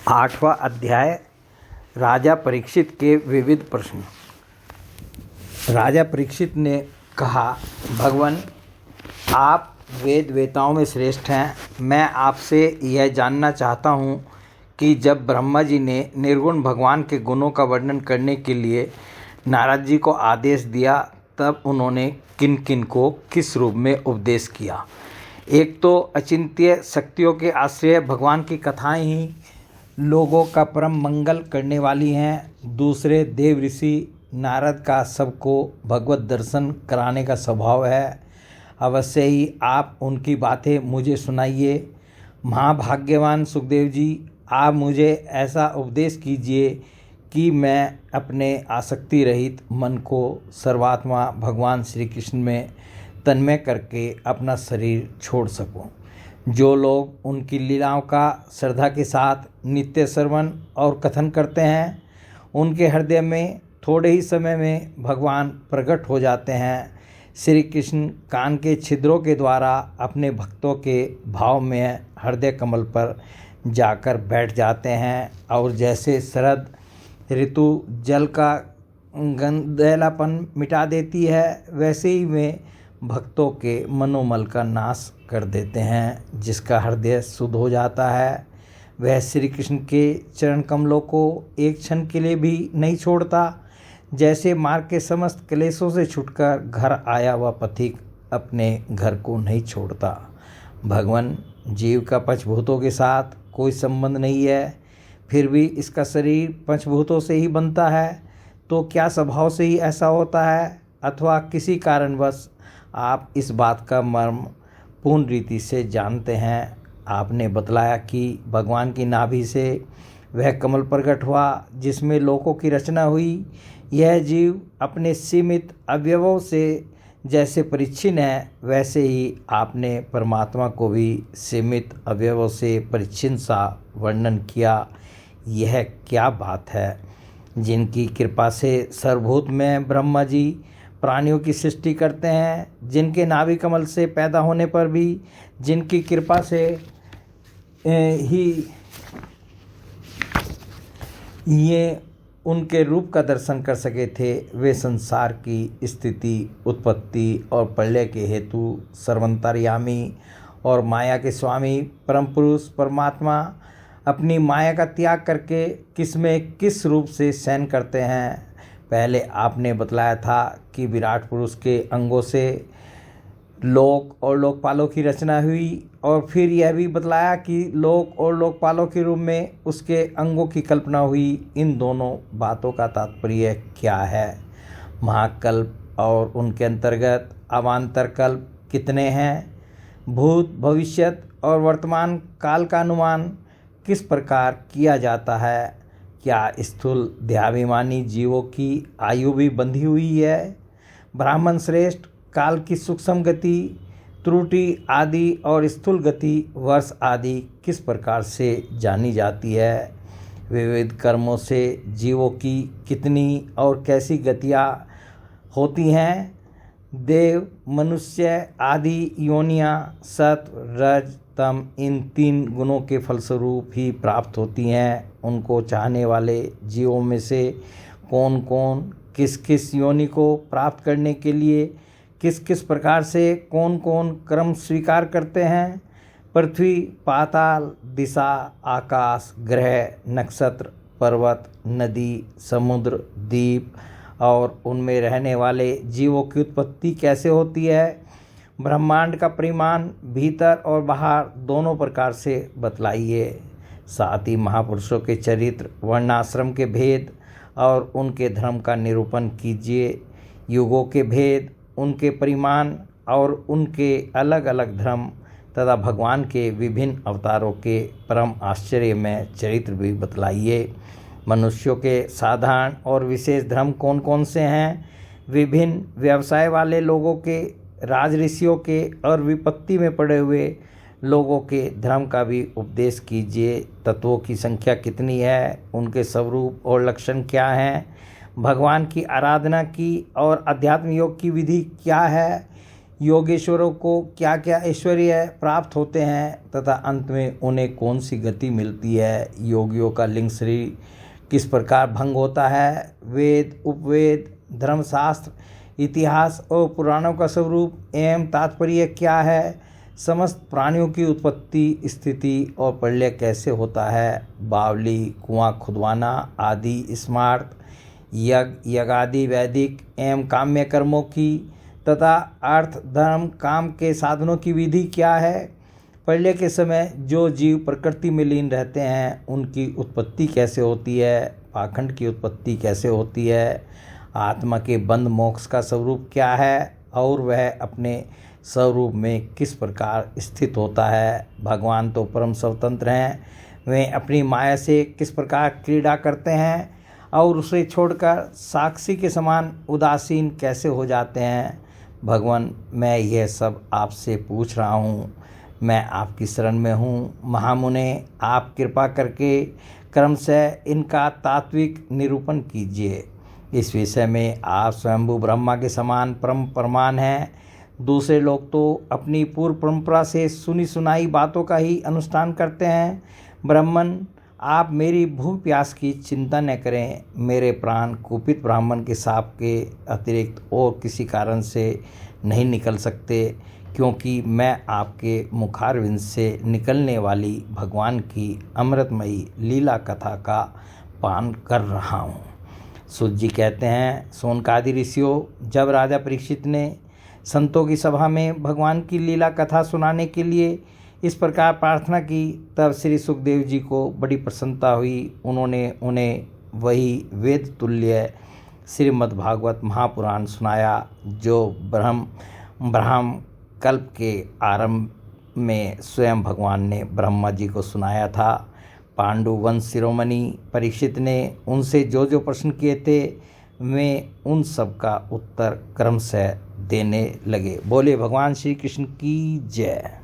8वां अध्याय राजा परीक्षित के विविध प्रश्न। राजा परीक्षित ने कहा, भगवान, आप वेद वेताओं में श्रेष्ठ हैं। मैं आपसे यह जानना चाहता हूँ कि जब ब्रह्मा जी ने निर्गुण भगवान के गुणों का वर्णन करने के लिए नारद जी को आदेश दिया, तब उन्होंने किन किन को किस रूप में उपदेश किया। एक तो अचिंत्य शक्तियों के आश्रय भगवान की कथाएं ही लोगों का परम मंगल करने वाली हैं। दूसरे देव ऋषि नारद का सबको भगवत दर्शन कराने का स्वभाव है। अवश्य ही आप उनकी बातें मुझे सुनाइए। महाभाग्यवान सुखदेव जी, आप मुझे ऐसा उपदेश कीजिए कि मैं अपने आसक्ति रहित मन को सर्वात्मा भगवान श्री कृष्ण में तन्मय करके अपना शरीर छोड़ सकूं। जो लोग उनकी लीलाओं का श्रद्धा के साथ नित्य श्रवण और कथन करते हैं, उनके हृदय में थोड़े ही समय में भगवान प्रकट हो जाते हैं। श्री कृष्ण कान के छिद्रों के द्वारा अपने भक्तों के भाव में हृदय कमल पर जाकर बैठ जाते हैं और जैसे शरद ऋतु जल का गंधेलापन मिटा देती है, वैसे ही वे भक्तों के मनोमल का नाश कर देते हैं। जिसका हृदय शुद्ध हो जाता है, वह श्री कृष्ण के चरण कमलों को एक क्षण के लिए भी नहीं छोड़ता। जैसे मार्ग के समस्त क्लेशों से छुटकर घर आया हुआ पथिक अपने घर को नहीं छोड़ता। भगवान, जीव का पंचभूतों के साथ कोई संबंध नहीं है, फिर भी इसका शरीर पंचभूतों से ही बनता है। तो क्या स्वभाव से ही ऐसा होता है, अथवा किसी कारणवश आप इस बात का मर्म पूर्ण रीति से जानते हैं? आपने बतलाया कि भगवान की नाभि से वह कमल प्रकट हुआ जिसमें लोकों की रचना हुई। यह जीव अपने सीमित अवयवों से जैसे परिच्छिन्न है, वैसे ही आपने परमात्मा को भी सीमित अवयवों से परिच्छिन्न सा वर्णन किया। यह क्या बात है? जिनकी कृपा से सर्वभूत में ब्रह्मा जी प्राणियों की सृष्टि करते हैं, जिनके नाभि कमल से पैदा होने पर भी जिनकी कृपा से ही ये उनके रूप का दर्शन कर सके थे, वे संसार की स्थिति, उत्पत्ति और प्रलय के हेतु सर्वंतर्यामी और माया के स्वामी परम पुरुष परमात्मा अपनी माया का त्याग करके किस में किस रूप से शयन करते हैं। पहले आपने बतलाया था कि विराट पुरुष के अंगों से लोक और लोकपालों की रचना हुई, और फिर यह भी बतलाया कि लोक और लोकपालों के रूप में उसके अंगों की कल्पना हुई। इन दोनों बातों का तात्पर्य क्या है? महाकल्प और उनके अंतर्गत अवान्तर कल्प कितने हैं? भूत, भविष्यत और वर्तमान काल का अनुमान किस प्रकार किया जाता है? क्या स्थूल देहाभिमानी जीवों की आयु भी बंधी हुई है? ब्राह्मण श्रेष्ठ काल की सूक्ष्म गति, त्रुटि आदि और स्थूल गति, वर्ष आदि किस प्रकार से जानी जाती है? विविध कर्मों से जीवों की कितनी और कैसी गतियाँ होती हैं? देव, मनुष्य आदि योनियाँ सत्व, रज, तम, इन 3 गुणों के फलस्वरूप ही प्राप्त होती हैं। उनको चाहने वाले जीवों में से कौन कौन किस किस योनि को प्राप्त करने के लिए किस किस प्रकार से कौन कौन कर्म स्वीकार करते हैं? पृथ्वी, पाताल, दिशा, आकाश, ग्रह, नक्षत्र, पर्वत, नदी, समुद्र, द्वीप और उनमें रहने वाले जीवों की उत्पत्ति कैसे होती है? ब्रह्मांड का परिमाण भीतर और बाहर दोनों प्रकार से बतलाइए। साथ ही महापुरुषों के चरित्र, वर्णाश्रम के भेद और उनके धर्म का निरूपण कीजिए। युगों के भेद, उनके परिमाण और उनके अलग अलग धर्म तथा भगवान के विभिन्न अवतारों के परम आश्चर्य में चरित्र भी बतलाइए। मनुष्यों के साधारण और विशेष धर्म कौन कौन से हैं? विभिन्न व्यवसाय वाले लोगों के, राज ऋषियों के और विपत्ति में पड़े हुए लोगों के धर्म का भी उपदेश कीजिए। तत्वों की संख्या कितनी है? उनके स्वरूप और लक्षण क्या हैं? भगवान की आराधना की और अध्यात्म योग की विधि क्या है? योगेश्वरों को क्या क्या ऐश्वर्य प्राप्त होते हैं तथा अंत में उन्हें कौन सी गति मिलती है, योगियों का लिंग शरीर किस प्रकार भंग होता है, वेद उपवेद धर्मशास्त्र इतिहास और पुराणों का स्वरूप एवं तात्पर्य क्या है, समस्त प्राणियों की उत्पत्ति स्थिति और प्रलय कैसे होता है, बावली कुआं खुदवाना आदि स्मार्त यज्ञादि वैदिक एवं काम्य कर्मों की तथा अर्थ धर्म काम के साधनों की विधि क्या है, प्रलय के समय जो जीव प्रकृति में लीन रहते हैं उनकी उत्पत्ति कैसे होती है, पाखंड की उत्पत्ति कैसे होती है, आत्मा के बंध मोक्ष का स्वरूप क्या है और वह अपने स्वरूप में किस प्रकार स्थित होता है। भगवान तो परम स्वतंत्र हैं, वे अपनी माया से किस प्रकार क्रीड़ा करते हैं और उसे छोड़कर साक्षी के समान उदासीन कैसे हो जाते हैं। भगवान, मैं यह सब आपसे पूछ रहा हूँ, मैं आपकी शरण में हूँ। महामुने, आप कृपा करके क्रमशः इनका तात्विक निरूपण कीजिए। इस विषय में आप स्वयंभू ब्रह्मा के समान परम प्रमाण हैं। दूसरे लोग तो अपनी पूर्व परंपरा से सुनी सुनाई बातों का ही अनुष्ठान करते हैं। ब्राह्मण, आप मेरी भूख प्यास की चिंता न करें। मेरे प्राण कुपित ब्राह्मण के शाप के अतिरिक्त और किसी कारण से नहीं निकल सकते, क्योंकि मैं आपके मुखारविंद से निकलने वाली भगवान की अमृतमयी लीला कथा का पान कर रहा हूँ। सूत जी कहते हैं, सोनकादि ऋषियों, जब राजा परीक्षित ने संतों की सभा में भगवान की लीला कथा सुनाने के लिए इस प्रकार प्रार्थना की, तब श्री सुखदेव जी को बड़ी प्रसन्नता हुई। उन्होंने उन्हें वही वेद तुल्य श्रीमद्भागवत महापुराण सुनाया जो ब्रह्म कल्प के आरंभ में स्वयं भगवान ने ब्रह्मा जी को सुनाया था। पांडु वंश शिरोमणि परीक्षित ने उनसे जो जो प्रश्न किए थे वे उन सब का उत्तर क्रमशः देने लगे। बोले भगवान श्री कृष्ण की जय।